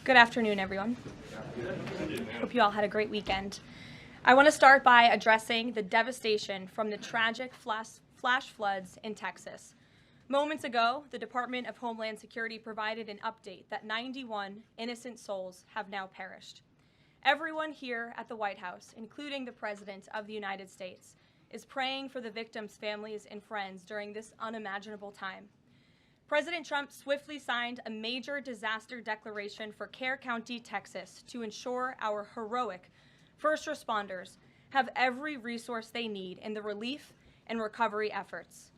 Good afternoon, everyone. Hope you all had a great weekend. I want to start by addressing the devastation from the tragic flash floods in Texas. Moments ago, the Department of Homeland Security provided an update that 91 innocent souls have now perished. Everyone here at the White House, including the President of the United States, is praying for the victims' families and friends during this unimaginable time. President Trump swiftly signed a major disaster declaration for Kerr County, Texas, to ensure our heroic first responders have every resource they need in the relief and recovery efforts.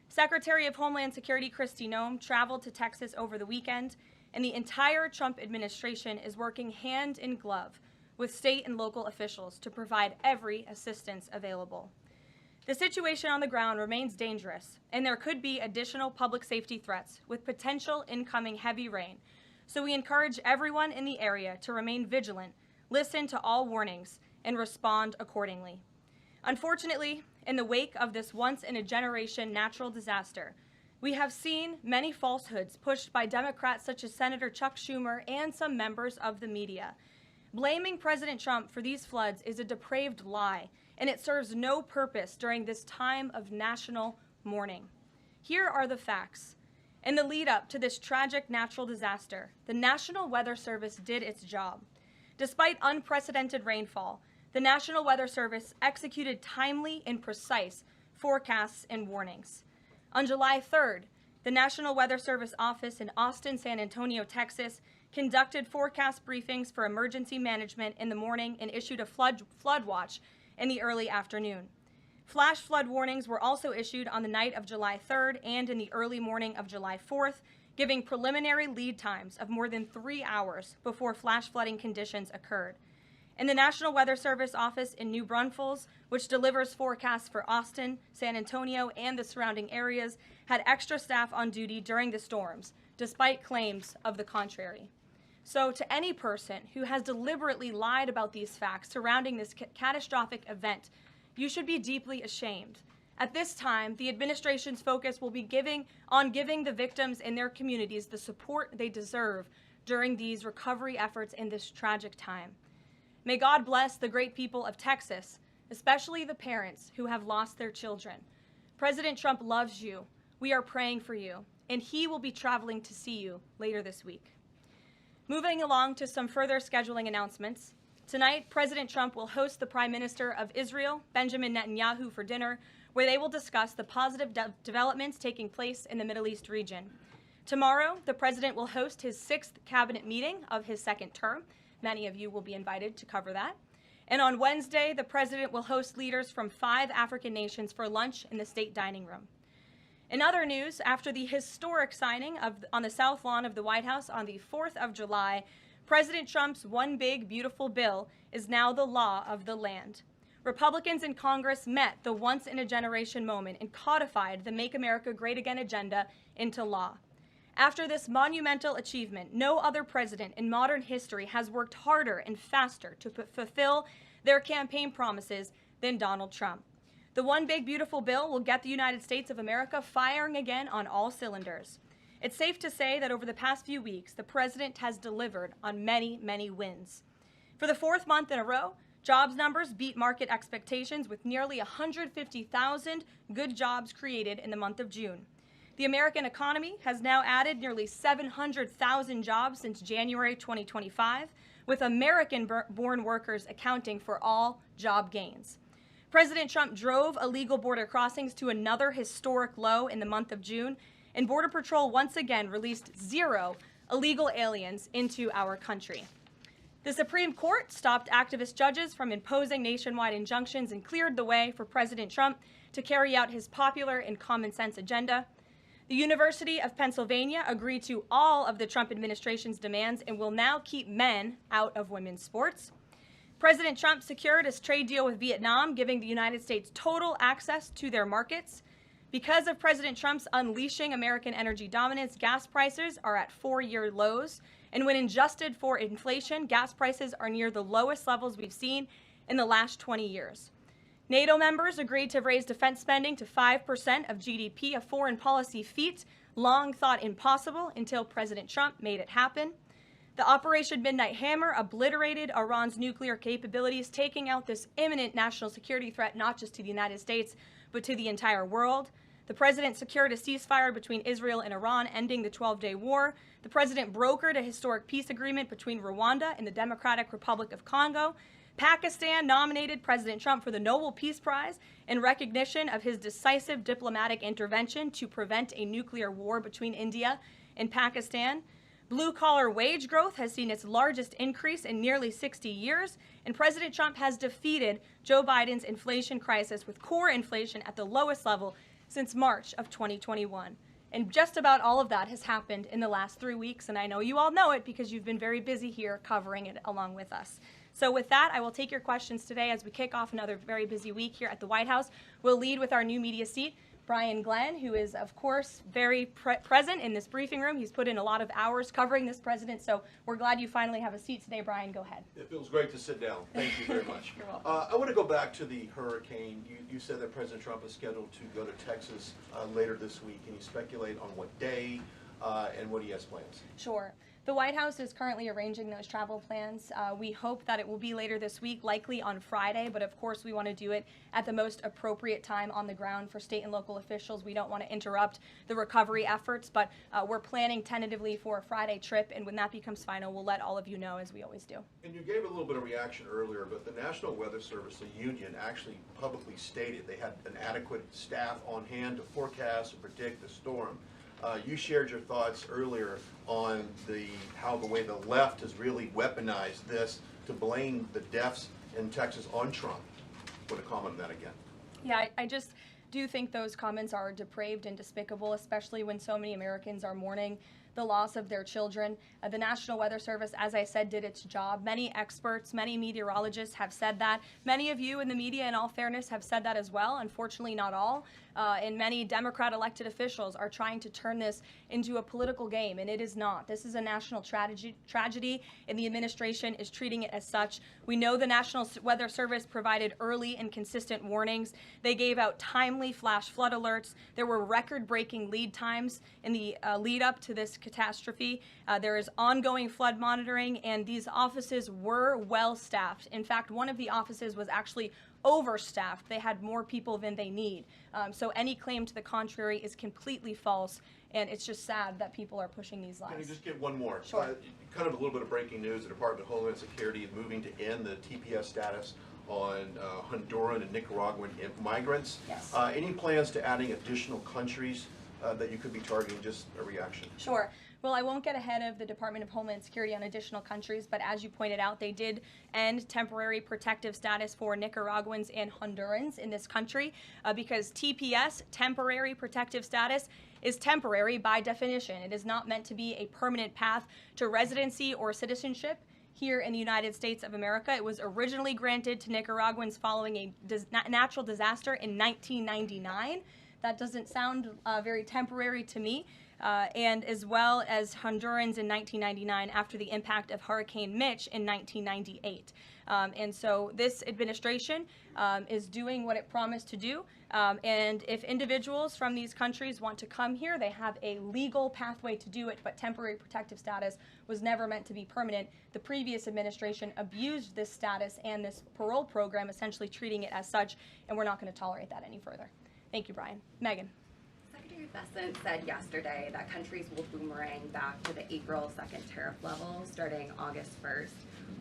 Secretary of Homeland Security Kristi Noem traveled to Texas over the weekend, and the entire Trump administration is working hand in glove with state and local officials to provide every assistance available. The situation on the ground remains dangerous, and there could be additional public safety threats with potential incoming heavy rain, so we encourage everyone in the area to remain vigilant, listen to all warnings, and respond accordingly. Unfortunately, in the wake of this once-in-a-generation natural disaster, we have seen many falsehoods pushed by Democrats such as Senator Chuck Schumer and some members of the media. Blaming President Trump for these floods is a depraved lie, and it serves no purpose during this time of national mourning. Here are the facts. In the lead up to this tragic natural disaster, the National Weather Service did its job. Despite unprecedented rainfall, the National Weather Service executed timely and precise forecasts and warnings. On July 3rd, the National Weather Service office in Austin, San Antonio, Texas, conducted forecast briefings for emergency management in the morning and issued a flood watch in the early afternoon. Flash flood warnings were also issued on the night of July 3rd and in the early morning of July 4th, giving preliminary lead times of more than 3 hours before flash flooding conditions occurred. And the National Weather Service office in New Braunfels, which delivers forecasts for Austin, San Antonio, and the surrounding areas, had extra staff on duty during the storms, despite claims of the contrary. So to any person who has deliberately lied about these facts surrounding this catastrophic event, you should be deeply ashamed. At this time, the administration's focus will be on giving the victims and their communities the support they deserve during these recovery efforts in this tragic time. May God bless the great people of Texas, especially the parents who have lost their children. President Trump loves you. We are praying for you, and he will be traveling to see you later this week. Moving along to some further scheduling announcements. Tonight, President Trump will host the Prime Minister of Israel, Benjamin Netanyahu, for dinner, where they will discuss the positive developments taking place in the Middle East region. Tomorrow, the President will host his 6th cabinet meeting of his 2nd term. Many of you will be invited to cover that. And on Wednesday, the President will host leaders from 5 African nations for lunch in the state dining room. In other news, after the historic signing on the South Lawn of the White House on the 4th of July, President Trump's One Big Beautiful Bill is now the law of the land. Republicans in Congress met the once-in-a-generation moment and codified the Make America Great Again agenda into law. After this monumental achievement, no other president in modern history has worked harder and faster to fulfill their campaign promises than Donald Trump. The One Big Beautiful Bill will get the United States of America firing again on all cylinders. It's safe to say that over the past few weeks, the president has delivered on many, many wins. For the 4th month in a row, jobs numbers beat market expectations with nearly 150,000 good jobs created in the month of June. The American economy has now added nearly 700,000 jobs since January 2025, with American-born workers accounting for all job gains. President Trump drove illegal border crossings to another historic low in the month of June, and Border Patrol once again released 0 illegal aliens into our country. The Supreme Court stopped activist judges from imposing nationwide injunctions and cleared the way for President Trump to carry out his popular and common sense agenda. The University of Pennsylvania agreed to all of the Trump administration's demands and will now keep men out of women's sports. President Trump secured his trade deal with Vietnam, giving the United States total access to their markets. Because of President Trump's unleashing American energy dominance, gas prices are at 4-year lows. And when adjusted for inflation, gas prices are near the lowest levels we've seen in the last 20 years. NATO members agreed to raise defense spending to 5% of GDP, a foreign policy feat long thought impossible until President Trump made it happen. The Operation Midnight Hammer obliterated Iran's nuclear capabilities, taking out this imminent national security threat not just to the United States, but to the entire world. The president secured a ceasefire between Israel and Iran, ending the 12-day war. The president brokered a historic peace agreement between Rwanda and the Democratic Republic of Congo. Pakistan nominated President Trump for the Nobel Peace Prize in recognition of his decisive diplomatic intervention to prevent a nuclear war between India and Pakistan. Blue-collar wage growth has seen its largest increase in nearly 60 years, and President Trump has defeated Joe Biden's inflation crisis with core inflation at the lowest level since March of 2021. And just about all of that has happened in the last 3 weeks, and I know you all know it because you've been very busy here covering it along with us. So with that, I will take your questions today as we kick off another very busy week here at the White House. We'll lead with our new media seat, Brian Glenn, who is, of course, very present in this briefing room. He's put in a lot of hours covering this president, so we're glad you finally have a seat today. Brian, go ahead. It feels great to sit down. Thank you very much. You're welcome. I want to go back to the hurricane. You said that President Trump is scheduled to go to Texas later this week. Can you speculate on what day and what he has plans? Sure. The White House is currently arranging those travel plans. We hope that it will be later this week, likely on Friday, but of course we want to do it at the most appropriate time on the ground for state and local officials. We don't want to interrupt the recovery efforts, but we're planning tentatively for a Friday trip, and when that becomes final, we'll let all of you know, as we always do. And you gave a little bit of reaction earlier, but the National Weather Service, the union, actually publicly stated they had an adequate staff on hand to forecast and predict the storm. You shared your thoughts earlier on how the way the left has really weaponized this to blame the deaths in Texas on Trump. Want to comment on that again? Yeah, I just do think those comments are depraved and despicable, especially when so many Americans are mourning the loss of their children. The National Weather Service, as I said, did its job. Many experts, many meteorologists have said that. Many of you in the media, in all fairness, have said that as well. Unfortunately, not all. And many Democrat elected officials are trying to turn this into a political game, and it is not. This is a national tragedy, and the administration is treating it as such. We know the National Weather Service provided early and consistent warnings. They gave out timely flash flood alerts. There were record-breaking lead times in the lead up to this catastrophe. There is ongoing flood monitoring, and these offices were well staffed. In fact, one of the offices was actually overstaffed. They had more people than they need. So any claim to the contrary is completely false, and it's just sad that people are pushing these lies. Can you just get one more? Sure. Kind of a little bit of breaking news. The Department of Homeland Security is moving to end the TPS status on Honduran and Nicaraguan migrants. Yes. Any plans to adding additional countries that you could be targeting? Just a reaction. Sure. Well, I won't get ahead of the Department of Homeland Security on additional countries, but as you pointed out, they did end temporary protective status for Nicaraguans and Hondurans in this country because TPS, temporary protective status, is temporary by definition. It is not meant to be a permanent path to residency or citizenship here in the United States of America. It was originally granted to Nicaraguans following a natural disaster in 1999. That doesn't sound very temporary to me. And as well as Hondurans in 1999 after the impact of Hurricane Mitch in 1998. And so this administration is doing what it promised to do. And if individuals from these countries want to come here, they have a legal pathway to do it, but temporary protective status was never meant to be permanent. The previous administration abused this status and this parole program, essentially treating it as such, and we're not going to tolerate that any further. Thank you, Brian. Megan. Secretary Bessent said yesterday that countries will boomerang back to the April 2nd tariff level starting August 1st.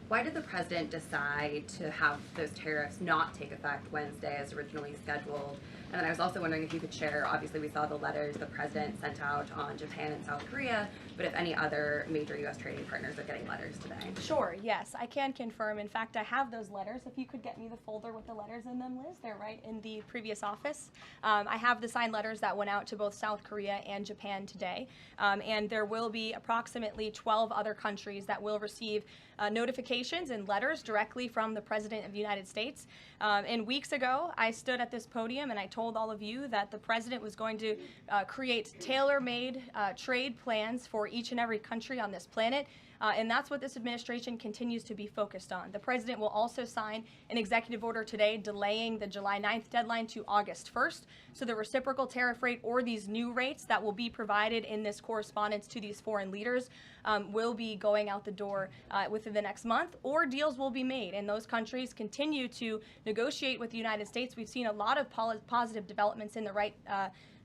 Why did the president decide to have those tariffs not take effect Wednesday as originally scheduled? And then I was also wondering if you could share, obviously we saw the letters the president sent out on Japan and South Korea, but if any other major U.S. trading partners are getting letters today. Sure, yes, I can confirm. In fact, I have those letters. If you could get me the folder with the letters in them, Liz, they're right in the previous office. I have the signed letters that went out to both South Korea and Japan today. And there will be approximately 12 other countries that will receive notification communications and letters directly from the President of the United States. And weeks ago, I stood at this podium and I told all of you that the President was going to create tailor-made trade plans for each and every country on this planet. And that's what this administration continues to be focused on. The President will also sign an executive order today delaying the July 9th deadline to August 1st. So the reciprocal tariff rate or these new rates that will be provided in this correspondence to these foreign leaders will be going out the door within the next month, or deals will be made. And those countries continue to negotiate with the United States. We've seen a lot of positive developments in the right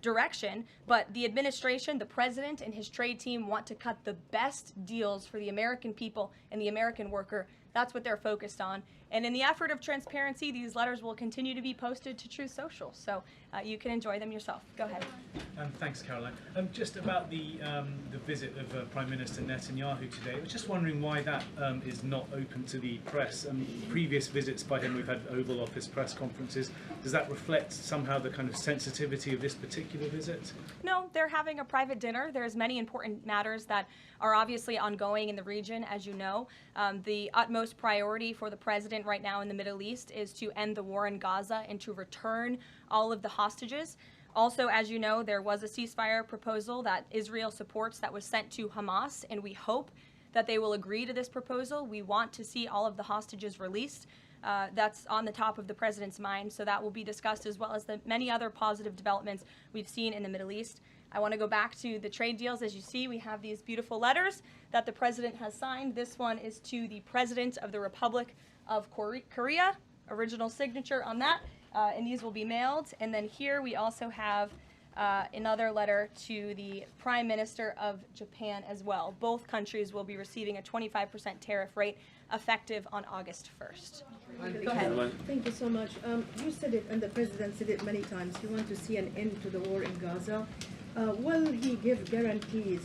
direction, but the administration, the president, and his trade team want to cut the best deals for the American people and the American worker. That's what they're focused on. And in the effort of transparency, these letters will continue to be posted to Truth Social, so you can enjoy them yourself. Go ahead. Thanks, Caroline. Just about the visit of Prime Minister Netanyahu today, I was just wondering why that is not open to the press. Previous visits by him, we've had Oval Office press conferences. Does that reflect somehow the kind of sensitivity of this particular visit? No, they're having a private dinner. There's many important matters that are obviously ongoing in the region, as you know. The utmost priority for the president right now in the Middle East is to end the war in Gaza and to return all of the hostages. Also, as you know, there was a ceasefire proposal that Israel supports that was sent to Hamas, and we hope that they will agree to this proposal. We want to see all of the hostages released. That's on the top of the president's mind, so that will be discussed, as well as the many other positive developments we've seen in the Middle East. I want to go back to the trade deals. As you see, we have these beautiful letters that the president has signed. This one is to the President of the Republic of Korea, original signature on that, and these will be mailed. And then here we also have another letter to the Prime Minister of Japan as well. Both countries will be receiving a 25% tariff rate effective on August 1st. Go ahead. Thank you so much. You said it, and the President said it many times, you want to see an end to the war in Gaza. Will he give guarantees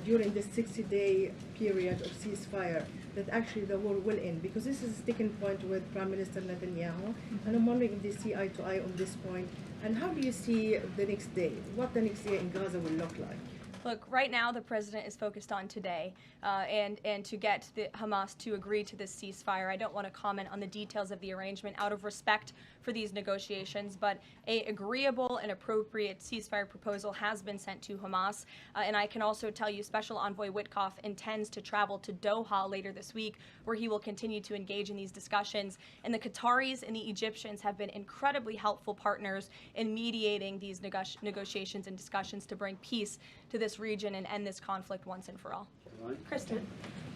during this 60-day period of ceasefire that actually the war will end? Because this is a sticking point with Prime Minister Netanyahu, and I'm wondering if they see eye to eye on this point. And how do you see the next day? What the next day in Gaza will look like? Look, right now the president is focused on today and to get the Hamas to agree to this ceasefire. I don't want to comment on the details of the arrangement out of respect for these negotiations, but an agreeable and appropriate ceasefire proposal has been sent to Hamas. And I can also tell you Special Envoy Witkoff intends to travel to Doha later this week, where he will continue to engage in these discussions. And the Qataris and the Egyptians have been incredibly helpful partners in mediating these negotiations and discussions to bring peace to this region and end this conflict once and for all. Kristen.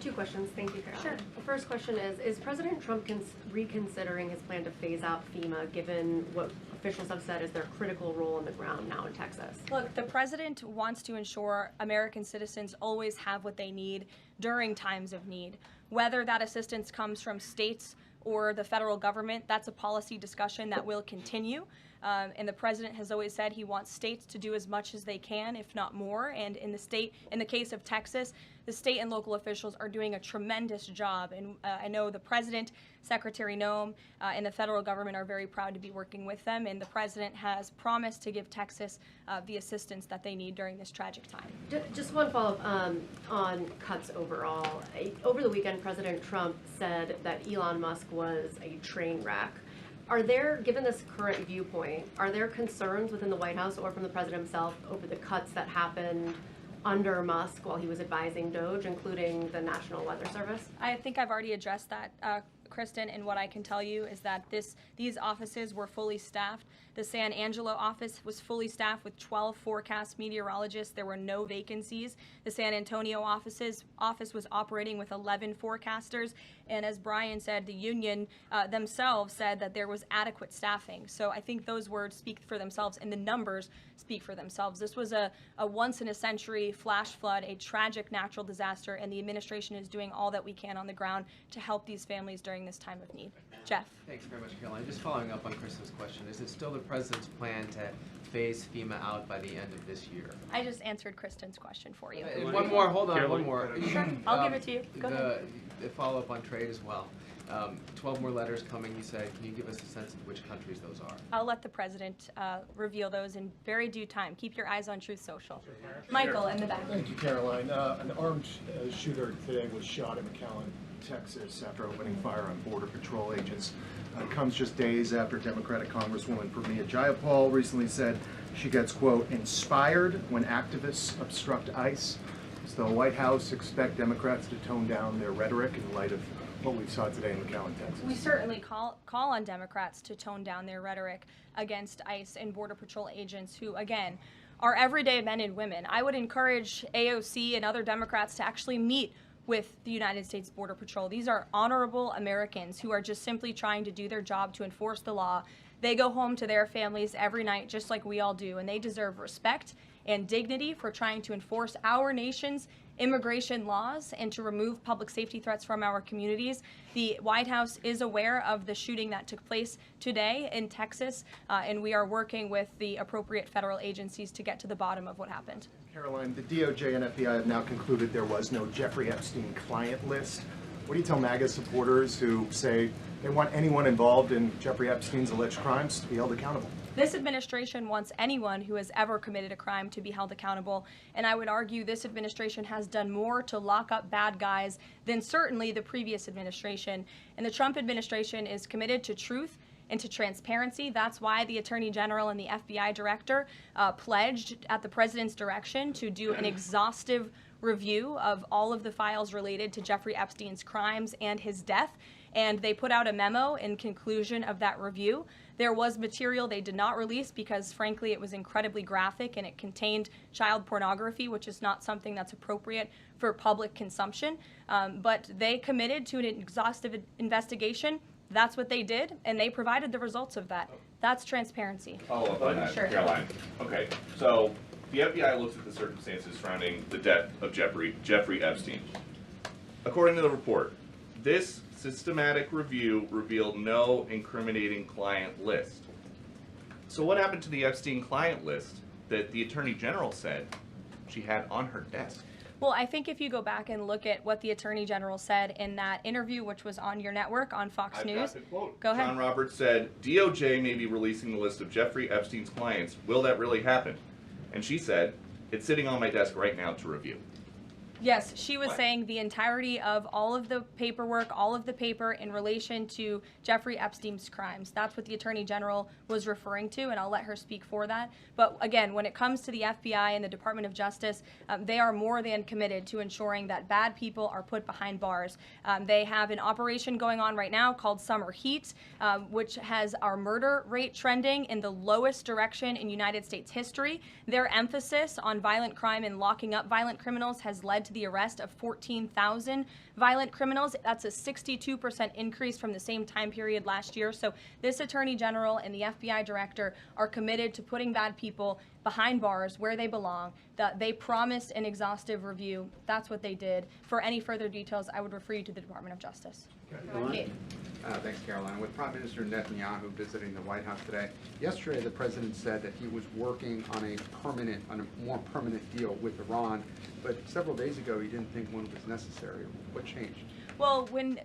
Two questions. Thank you, Caroline. Sure. The first question is President Trump reconsidering his plan to phase out FEMA, given what officials have said is their critical role on the ground now in Texas? Look, the president wants to ensure American citizens always have what they need during times of need. Whether that assistance comes from states or the federal government, that's a policy discussion that will continue. And the president has always said he wants states to do as much as they can, if not more. And in the case of Texas, the state and local officials are doing a tremendous job. And I know the president, Secretary Noem, and the federal government are very proud to be working with them. And the president has promised to give Texas the assistance that they need during this tragic time. Just one follow-up on cuts overall. Over the weekend, President Trump said that Elon Musk was a train wreck. Are there, given this current viewpoint, are there concerns within the White House or from the president himself over the cuts that happened under Musk while he was advising DOGE, including the National Weather Service? I think I've already addressed that, Kristen, and what I can tell you is that these offices were fully staffed. The San Angelo office was fully staffed with 12 forecast meteorologists. There were no vacancies. The San Antonio office was operating with 11 forecasters. And as Brian said, the union themselves said that there was adequate staffing. So I think those words speak for themselves, and the numbers speak for themselves. This was a once-in-a-century flash flood, a tragic natural disaster, and the administration is doing all that we can on the ground to help these families during this time of need. Jeff. Thanks very much, Caroline. Just following up on Kristen's question, is it still the president's plan to phase FEMA out by the end of this year? I just answered Kristen's question for you. One more, hold on, one more. Sure, I'll give it to you. Go ahead. The follow-up on trade as well. 12 more letters coming, you said. Can you give us a sense of which countries those are? I'll let the president reveal those in very due time. Keep your eyes on Truth Social. Michael, in the back. Thank you, Caroline. An armed shooter today was shot in McAllen. Texas after opening fire on Border Patrol agents. It comes just days after Democratic Congresswoman Pramila Jayapal recently said she gets, quote, inspired when activists obstruct ICE. Does the White House expect Democrats to tone down their rhetoric in light of what we saw today in McAllen, Texas? We certainly call on Democrats to tone down their rhetoric against ICE and Border Patrol agents who, again, are everyday men and women. I would encourage AOC and other Democrats to actually meet with the United States Border Patrol. These are honorable Americans who are just simply trying to do their job to enforce the law. They go home to their families every night just like we all do, and they deserve respect and dignity for trying to enforce our nation's immigration laws and to remove public safety threats from our communities. The White House is aware of the shooting that took place today in Texas, and we are working with the appropriate federal agencies to get to the bottom of what happened. Caroline, the DOJ and FBI have now concluded there was no Jeffrey Epstein client list. What do you tell MAGA supporters who say they want anyone involved in Jeffrey Epstein's alleged crimes to be held accountable? This administration wants anyone who has ever committed a crime to be held accountable, and I would argue this administration has done more to lock up bad guys than certainly the previous administration. And the Trump administration is committed to truth and to transparency. That's why the Attorney General and the FBI Director pledged at the President's direction to do an exhaustive review of all of the files related to Jeffrey Epstein's crimes and his death. And they put out a memo in conclusion of that review. There was material they did not release because, frankly, it was incredibly graphic and it contained child pornography, which is not something that's appropriate for public consumption. But they committed to an exhaustive investigation. That's what they did, and they provided the results of that. That's transparency. Follow up on that, Sure. Caroline. Okay, so the FBI looks at the circumstances surrounding the death of Jeffrey Epstein. According to the report, this systematic review revealed no incriminating client list. So what happened to the Epstein client list that the Attorney General said she had on her desk? Well, I think if you go back and look at what the Attorney General said in that interview, which was on your network, on Fox News. Got the quote. Go ahead. John Roberts said, DOJ may be releasing the list of Jeffrey Epstein's clients. Will that really happen? And she said, it's sitting on my desk right now to review. Yes, she was saying the entirety of all of the paperwork, all of the paper in relation to Jeffrey Epstein's crimes. That's what the Attorney General was referring to, and I'll let her speak for that. But again, when it comes to the FBI and the Department of Justice, they are more than committed to ensuring that bad people are put behind bars. They have an operation going on right now called Summer Heat, which has our murder rate trending in the lowest direction in United States history. Their emphasis on violent crime and locking up violent criminals has led to the arrest of 14,000 violent criminals. That's a 62% increase from the same time period last year. So this Attorney General and the FBI Director are committed to putting bad people behind bars where they belong. They promised an exhaustive review. That's what they did. For any further details, I would refer you to the Department of Justice. Thanks, Caroline. With Prime Minister Netanyahu visiting the White House today, yesterday the president said that he was working on a more permanent deal with Iran, but several days ago he didn't think one was necessary. What changed? Well, when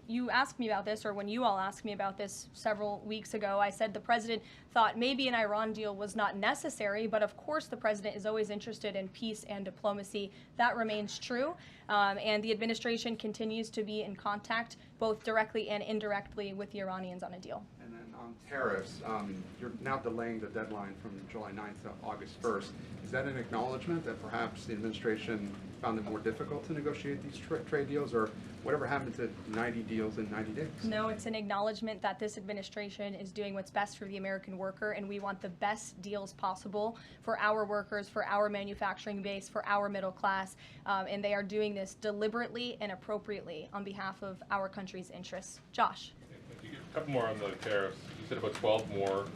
you asked me about this, or when you all asked me about this several weeks ago, I said the president thought maybe an Iran deal was not necessary, but of course the president is always interested in peace and diplomacy. That remains true, and the administration continues to be in contact, both directly and indirectly, with the Iranians on a deal. And then on tariffs, you're now delaying the deadline from July 9th to August 1st. Is that an acknowledgement that perhaps the administration found it more difficult to negotiate these trade deals, or whatever happened to 90 deals in 90 days? No, it's an acknowledgement that this administration is doing what's best for the American worker, and we want the best deals possible for our workers, for our manufacturing base, for our middle class, and they are doing this deliberately and appropriately on behalf of our country's interests. Josh. A couple more on the tariffs. You said about 12 more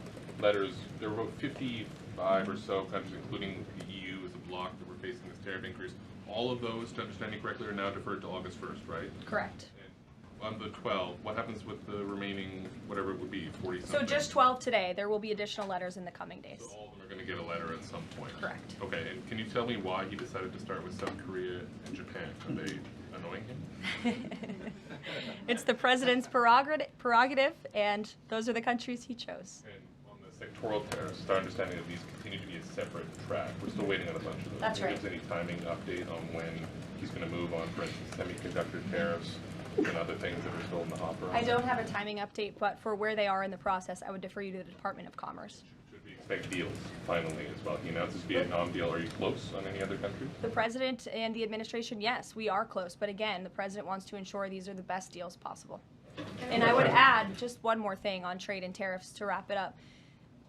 letters. There were about 55 or so countries, including the EU as a bloc, that were facing this tariff increase. All of those, to understand you correctly, are now deferred to August 1st, right? Correct. And on the 12, what happens with the remaining, whatever it would be, 40-something? So just 12 today. There will be additional letters in the coming days. So all of them are going to get a letter at some point? Correct. Okay, and can you tell me why he decided to start with South Korea and Japan? Are they annoying him? It's the president's prerogative, and those are the countries he chose. And on the sectoral tariffs, it's our understanding that these continue to be a separate track. We're still waiting on a bunch of those. That's right. Is there any timing update on when he's going to move on, for instance, semiconductor tariffs and other things that are still in the hopper? I don't have a timing update, but for where they are in the process, I would defer you to the Department of Commerce. Should we expect deals finally as well? He announced his Vietnam deal. Are you close on any other countries? The president and the administration, yes, we are close. But again, the president wants to ensure these are the best deals possible. And I would add just one more thing on trade and tariffs to wrap it up.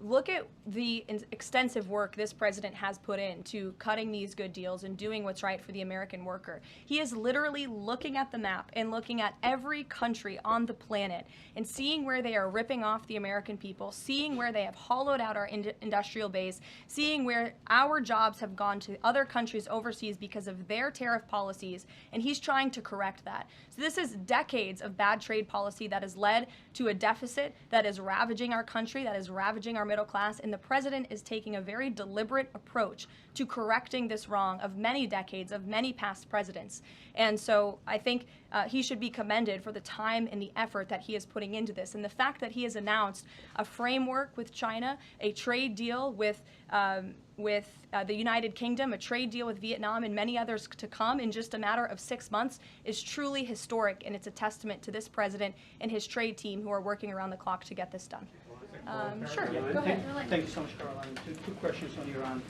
Look at the extensive work this president has put into cutting these good deals and doing what's right for the American worker. He is literally looking at the map and looking at every country on the planet and seeing where they are ripping off the American people, seeing where they have hollowed out our industrial base, seeing where our jobs have gone to other countries overseas because of their tariff policies, and he's trying to correct that. So this is decades of bad trade policy that has led to a deficit that is ravaging our country, that is ravaging our middle class, and the president is taking a very deliberate approach to correcting this wrong of many decades, of many past presidents. And so I think he should be commended for the time and the effort that he is putting into this. And the fact that he has announced a framework with China, a trade deal with the United Kingdom, a trade deal with Vietnam, and many others to come in just a matter of 6 months is truly historic, and it's a testament to this president and his trade team who are working around the clock to get this done. Sure, go ahead. Thank you so much, Caroline. Two questions on Iran.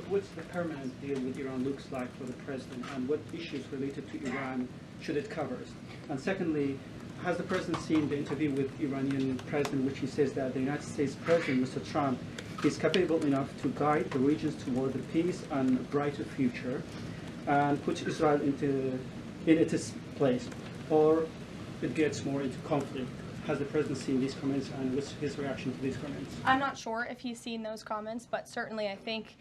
What's the permanent deal with Iran looks like for the president, and what issues related to Iran should it cover? And secondly, has the president seen the interview with Iranian president, which he says that the United States president, Mr. Trump, is capable enough to guide the regions toward a peace and a brighter future, and put Israel in its place, or it gets more into conflict? Has the president seen these comments, and what's his reaction to these comments? I'm not sure if he's seen those comments, but certainly I think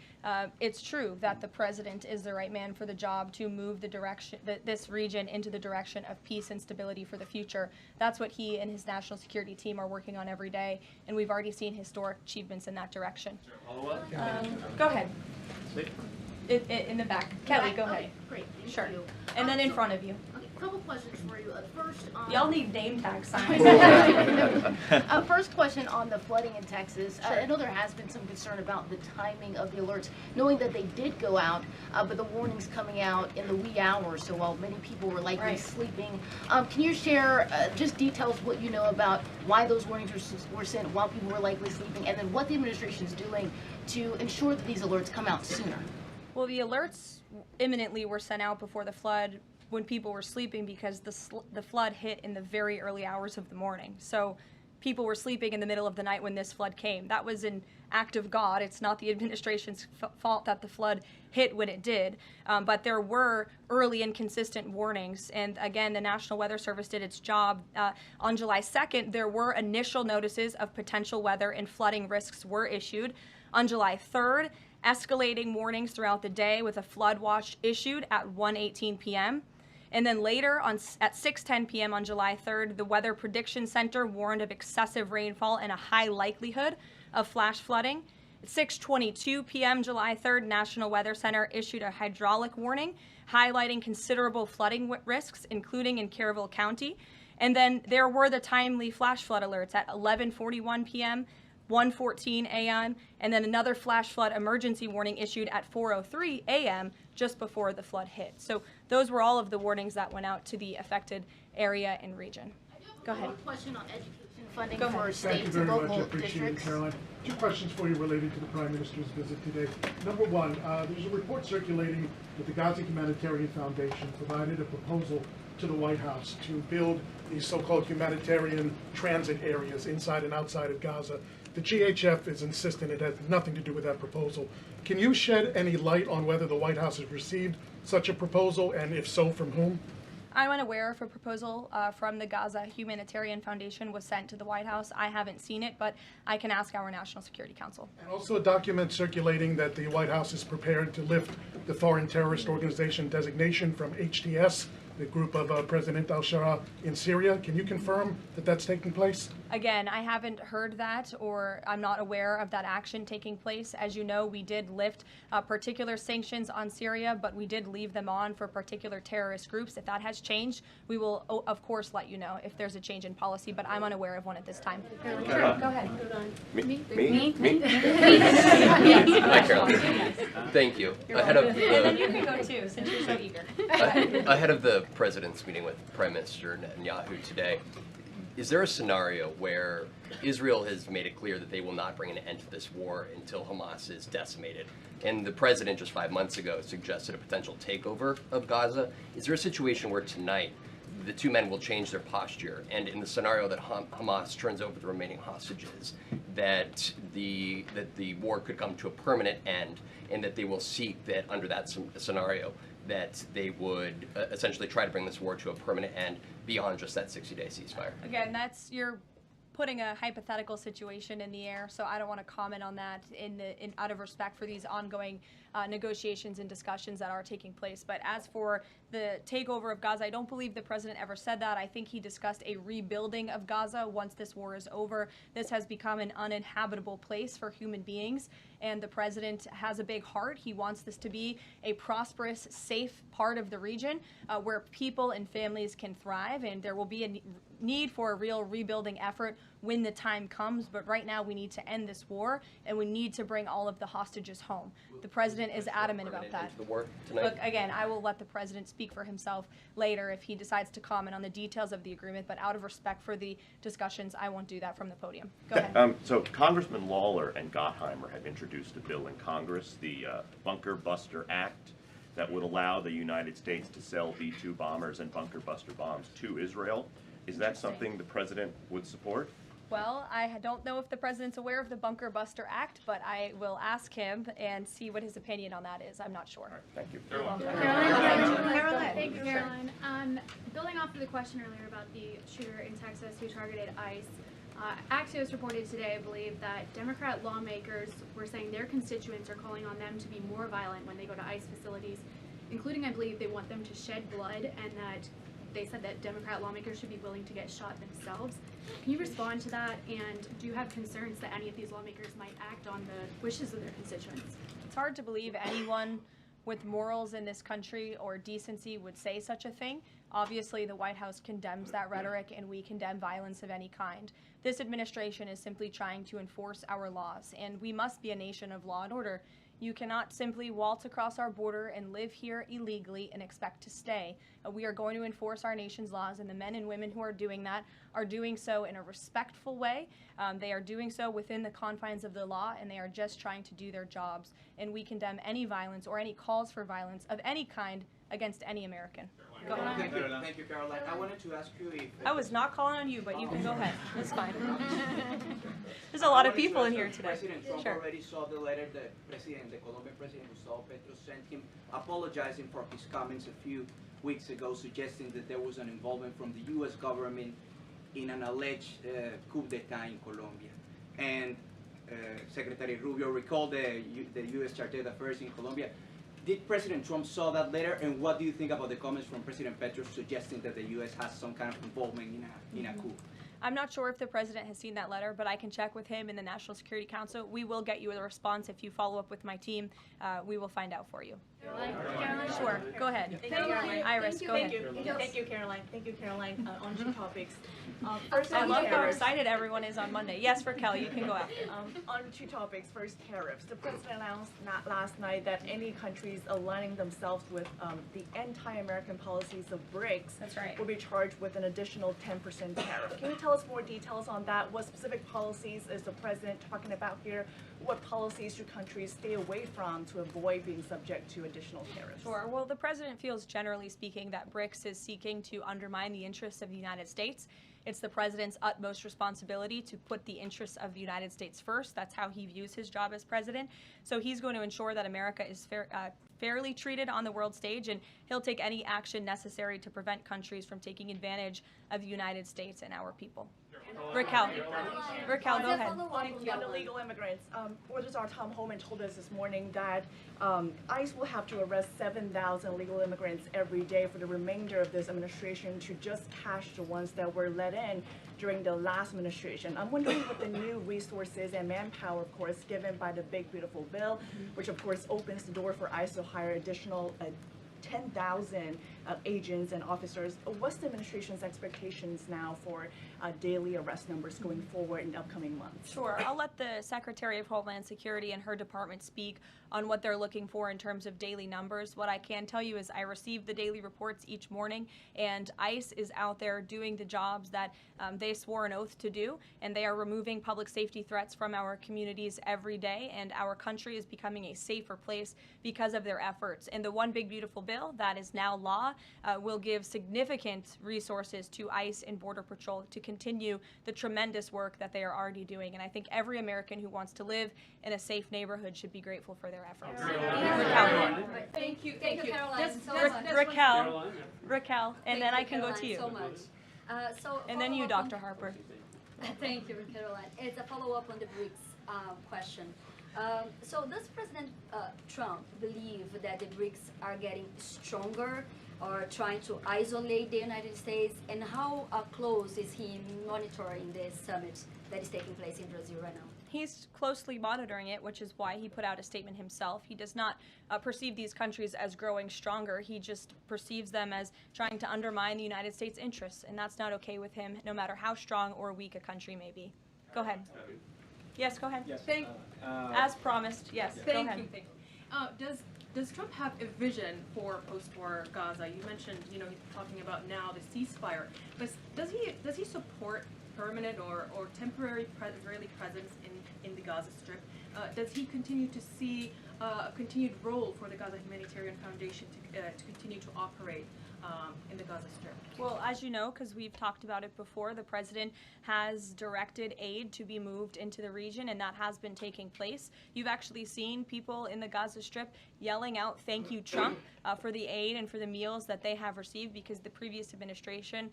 it's true that the president is the right man for the job to move the direction, this region into the direction of peace and stability for the future. That's what he and his national security team are working on every day, and we've already seen historic achievements in that direction. Go ahead. In the back. Kelly, go ahead. Okay, great. Thank Sure. you. And then in front of you. Okay, a couple questions for you. First, Y'all need name tag signs. First question on the flooding in Texas. I know there has been some concern about the timing of the alerts, knowing that they did go out, but the warnings coming out in the wee hours, so while many people were likely sleeping. Can you share just details what you know about why those warnings were sent while people were likely sleeping, and then what the administration is doing to ensure that these alerts come out sooner? Well, the alerts imminently were sent out before the flood when people were sleeping, because the flood hit in the very early hours of the morning. So people were sleeping in the middle of the night when this flood came. That was an act of God. It's not the administration's fault that the flood hit when it did. But there were early and consistent warnings. And again, the National Weather Service did its job. On July 2nd, there were initial notices of potential weather and flooding risks were issued. On July 3rd, escalating warnings throughout the day with a flood watch issued at 1:18 p.m. And then later at 6:10 p.m. on July 3rd, the Weather Prediction Center warned of excessive rainfall and a high likelihood of flash flooding. At 6:22 p.m. July 3rd, National Weather Center issued a hydraulic warning highlighting considerable flooding risks, including in Caryville County. And then there were the timely flash flood alerts at 11:41 p.m., 1:14 a.m., and then another flash flood emergency warning issued at 4:03 a.m. just before the flood hit. So those were all of the warnings that went out to the affected area and region. Go ahead. One question on education funding Go for ahead. states and local Appreciate it, districts. Caroline. Two questions for you related to the Prime Minister's visit today. Number one, there's a report circulating that the Gaza Humanitarian Foundation provided a proposal to the White House to build these so-called humanitarian transit areas inside and outside of Gaza. The GHF is insistent it has nothing to do with that proposal. Can you shed any light on whether the White House has received such a proposal, and if so, from whom? I'm unaware if a proposal from the Gaza Humanitarian Foundation was sent to the White House. I haven't seen it, but I can ask our National Security Council. And also a document circulating that the White House is prepared to lift the Foreign Terrorist Organization designation from HTS, the group of President al-Shara in Syria. Can you confirm that that's taking place? Again, I haven't heard that, or I'm not aware of that action taking place. As you know, we did lift particular sanctions on Syria, but we did leave them on for particular terrorist groups. If that has changed, we will, of course, let you know if there's a change in policy, but I'm unaware of one at this time. Sure, go ahead. Me? Yes. Hi, Caroline. Thank you. Ahead of And then you can go too, since you're so eager. ahead of the president's meeting with Prime Minister Netanyahu today, is there a scenario where Israel has made it clear that they will not bring an end to this war until Hamas is decimated? And the president just 5 months ago suggested a potential takeover of Gaza. Is there a situation where tonight the two men will change their posture, and in the scenario that Hamas turns over the remaining hostages, that the war could come to a permanent end, and that they will seek that under that scenario that they would essentially try to bring this war to a permanent end beyond just that 60-day ceasefire? Again, you're putting a hypothetical situation in the air, so I don't want to comment on that out of respect for these ongoing negotiations and discussions that are taking place. But as for the takeover of Gaza, I don't believe the president ever said that. I think he discussed a rebuilding of Gaza once this war is over. This has become an uninhabitable place for human beings, and the president has a big heart. He wants this to be a prosperous, safe part of the region where people and families can thrive, and there will be a need for a real rebuilding effort when the time comes. But right now we need to end this war, and we need to bring all of the hostages home. The president is adamant about that. The war tonight? Look, again, I will let the president speak for himself later if he decides to comment on the details of the agreement, but out of respect for the discussions, I won't do that from the podium. Go ahead. So Congressman Lawler and Gottheimer have introduced a bill in Congress, the Bunker Buster Act, that would allow the United States to sell B-2 bombers and bunker buster bombs to Israel. Is that something the president would support? Well, I don't know if the president's aware of the Bunker Buster Act, but I will ask him and see what his opinion on that is. I'm not sure. All right, thank you. Caroline. Thank you, Caroline. Building off of the question earlier about the shooter in Texas who targeted ICE, Axios reported today, I believe, that Democrat lawmakers were saying their constituents are calling on them to be more violent when they go to ICE facilities, including, I believe, they want them to shed blood, and that they said that Democrat lawmakers should be willing to get shot themselves. Can you respond to that, and do you have concerns that any of these lawmakers might act on the wishes of their constituents? It's hard to believe anyone with morals in this country or decency would say such a thing. Obviously, the White House condemns that rhetoric, and we condemn violence of any kind. This administration is simply trying to enforce our laws, and we must be a nation of law and order. You cannot simply waltz across our border and live here illegally and expect to stay. We are going to enforce our nation's laws, and the men and women who are doing that are doing so in a respectful way. They are doing so within the confines of the law, and they are just trying to do their jobs. And we condemn any violence or any calls for violence of any kind against any American. Go ahead. Thank you, Caroline. I wanted to ask you if... I was not calling on you, but you can go ahead. It's fine. There's a lot of people in here today. President Trump already saw the letter that the Colombian president Gustavo Petro sent him, apologizing for his comments a few weeks ago, suggesting that there was an involvement from the U.S. government in an alleged coup d'etat in Colombia. And Secretary Rubio recalled the U.S. Chargé d'Affaires in Colombia. Did President Trump saw that letter, and what do you think about the comments from President Petro suggesting that the U.S. has some kind of involvement in a coup? I'm not sure if the president has seen that letter, but I can check with him in the National Security Council. We will get you a response if you follow up with my team. We will find out for you. Caroline? Sure, go ahead. Iris, go ahead. Thank you, Caroline. Thank you, Caroline. On two topics. First, I love how excited everyone is on Monday. Yes, for Kelly, you can go after. On two topics. First, tariffs. The president announced last night that any countries aligning themselves with the anti-American policies of BRICS will be charged with an additional 10% tariff. Can you tell us more details on that? What specific policies is the president talking about here? What policies should countries stay away from to avoid being subject to additional tariffs? Sure. Well, the president feels, generally speaking, that BRICS is seeking to undermine the interests of the United States. It's the president's utmost responsibility to put the interests of the United States first. That's how he views his job as president. So he's going to ensure that America is fairly treated on the world stage, and he'll take any action necessary to prevent countries from taking advantage of the United States and our people. Raquel, go ahead. On the illegal immigrants, Registrar Tom Homan told us this morning that ICE will have to arrest 7,000 illegal immigrants every day for the remainder of this administration to just catch the ones that were let in during the last administration. I'm wondering what the new resources and manpower, of course, given by the Big Beautiful Bill, which of course opens the door for ICE to hire additional 10,000 agents and officers. What's the administration's expectations now for daily arrest numbers going forward in the upcoming months? Sure. I'll let the Secretary of Homeland Security and her department speak on what they're looking for in terms of daily numbers. What I can tell you is I receive the daily reports each morning, and ICE is out there doing the jobs that they swore an oath to do, and they are removing public safety threats from our communities every day, and our country is becoming a safer place because of their efforts. And the One Big Beautiful Bill that is now law will give significant resources to ICE and Border Patrol to continue the tremendous work that they are already doing. And I think every American who wants to live in a safe neighborhood should be grateful for their efforts. Thank you, Karoline, Just so much. Raquel, and then I can go to you. So much. And then you, Dr. Harper. Thank you, Karoline. It's a follow-up on the BRICS question. So does President Trump believe that the BRICS are getting stronger or trying to isolate the United States? And how close is he monitoring this summit that is taking place in Brazil right now? He's closely monitoring it, which is why he put out a statement himself. He does not perceive these countries as growing stronger. He just perceives them as trying to undermine the United States' interests, and that's not okay with him, no matter how strong or weak a country may be. Go ahead. Yes, go ahead. Yes. As promised, yes, go ahead. Thank you. Does Trump have a vision for post-war Gaza? You mentioned, he's talking about now the ceasefire, but does he support permanent or temporary Israeli presence in the Gaza Strip? Does he continue to see a continued role for the Gaza Humanitarian Foundation to continue to operate in the Gaza Strip? Well, as you know, because we've talked about it before, the president has directed aid to be moved into the region, and that has been taking place. You've actually seen people in the Gaza Strip yelling out, "Thank you, Trump," for the aid and for the meals that they have received, because the previous administration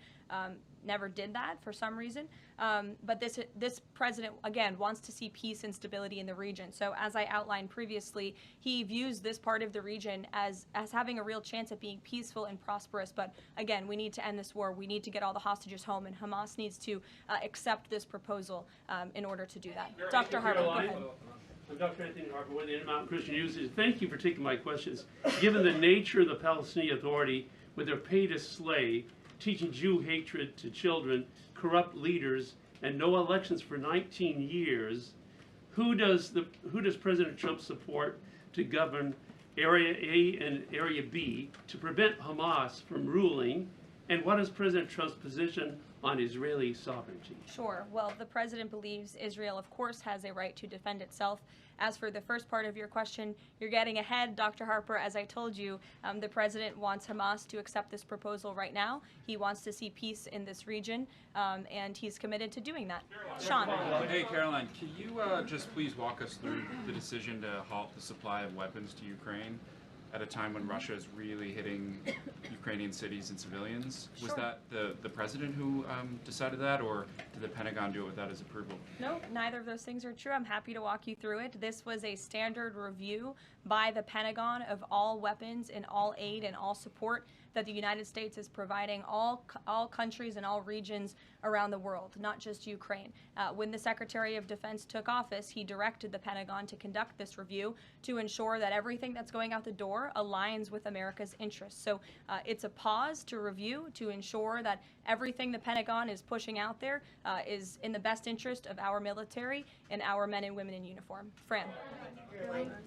never did that for some reason. But this president, again, wants to see peace and stability in the region. So as I outlined previously, he views this part of the region as having a real chance at being peaceful and prosperous. But again, we need to end this war. We need to get all the hostages home, and Hamas needs to accept this proposal in order to do that. Dr. Harper, go ahead. I'm Dr. Anthony Harper with the Intermountain Christian Youth. Thank you for taking my questions. Given the nature of the Palestinian Authority, with their pay to slay, teaching Jew hatred to children, corrupt leaders, and no elections for 19 years, who does President Trump support to govern Area A and Area B to prevent Hamas from ruling? And what is President Trump's position on Israeli sovereignty? Sure. Well, the president believes Israel, of course, has a right to defend itself. As for the first part of your question, you're getting ahead, Dr. Harper. As I told you, the president wants Hamas to accept this proposal right now. He wants to see peace in this region, and he's committed to doing that. Sean. Hey, Caroline, can you just please walk us through the decision to halt the supply of weapons to Ukraine at a time when Russia is really hitting Ukrainian cities and civilians? Was that the president who decided that, or did the Pentagon do it without his approval? No, neither of those things are true. I'm happy to walk you through it. This was a standard review by the Pentagon of all weapons and all aid and all support that the United States is providing all countries and all regions around the world, not just Ukraine. When the Secretary of Defense took office, he directed the Pentagon to conduct this review to ensure that everything that's going out the door aligns with America's interests. So it's a pause to review to ensure that everything the Pentagon is pushing out there is in the best interest of our military and our men and women in uniform. Fran.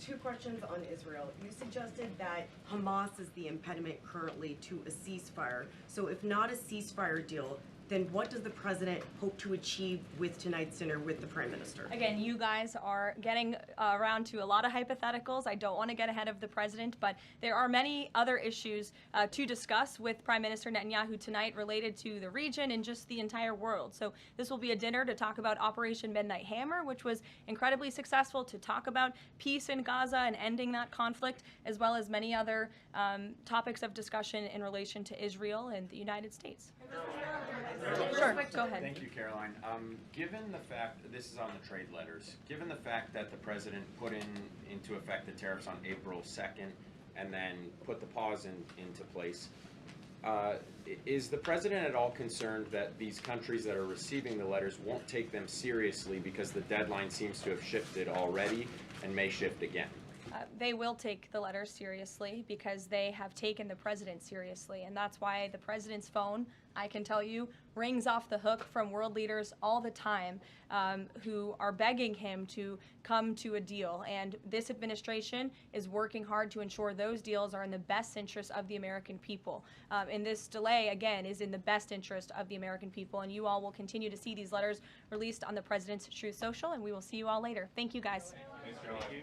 Two questions on Israel. You suggested that Hamas is the impediment currently to a ceasefire. So if not a ceasefire deal, then what does the president hope to achieve with tonight's dinner with the prime minister? Again, you guys are getting around to a lot of hypotheticals. I don't want to get ahead of the president, but there are many other issues to discuss with Prime Minister Netanyahu tonight related to the region and just the entire world. So this will be a dinner to talk about Operation Midnight Hammer, which was incredibly successful, to talk about peace in Gaza and ending that conflict, as well as many other topics of discussion in relation to Israel and the United States. Sure, go ahead. Thank you, Caroline. Given the fact, this is on the trade letters, given the fact that the president put into effect the tariffs on April 2nd and then put the pause into place, is the president at all concerned that these countries that are receiving the letters won't take them seriously because the deadline seems to have shifted already and may shift again? They will take the letters seriously because they have taken the president seriously, and that's why the president's phone, I can tell you, rings off the hook from world leaders all the time who are begging him to come to a deal. And this administration is working hard to ensure those deals are in the best interest of the American people. And this delay, again, is in the best interest of the American people. And you all will continue to see these letters released on the president's Truth Social, and we will see you all later. Thank you, guys. Thanks, Caroline.